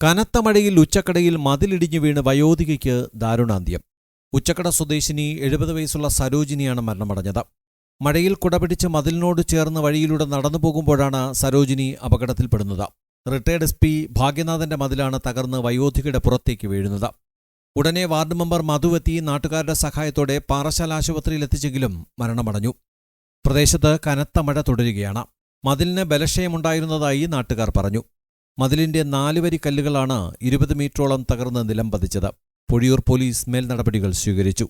കനത്ത മഴയിൽ ഉച്ചക്കടയിൽ മതിലിടിഞ്ഞു വീണ് വയോധികയ്ക്ക് ദാരുണാന്ത്യം. ഉച്ചക്കട സ്വദേശിനി 70 വയസ്സുള്ള സരോജിനിയാണ് മരണമടഞ്ഞത്. മഴയിൽ കുടപിടിച്ച് മതിലിനോട് ചേർന്ന് വഴിയിലൂടെ നടന്നു പോകുമ്പോഴാണ് സരോജിനി അപകടത്തിൽപ്പെടുന്നത്. റിട്ടയർഡ് SP ഭാഗ്യനാഥന്റെ മതിലാണ് തകർന്ന് വയോധികയുടെ പുറത്തേക്ക് വീഴുന്നത്. ഉടനെ വാർഡ് മെമ്പർ മധുവെത്തി നാട്ടുകാരുടെ സഹായത്തോടെ പാറശാല ആശുപത്രിയിലെത്തിച്ചെങ്കിലും മരണമടഞ്ഞു. പ്രദേശത്ത് കനത്ത മഴ തുടരുകയാണ്. മതിലിന് ബലക്ഷയമുണ്ടായിരുന്നതായി നാട്ടുകാർ പറഞ്ഞു. മതിലിന്റെ 4 വരി കല്ലുകളാണ് 20 മീറ്ററോളം തകർന്ന് നിലം പതിച്ചത്. പൊഴിയൂർ പോലീസ് മേൽനടപടികൾ സ്വീകരിച്ചു.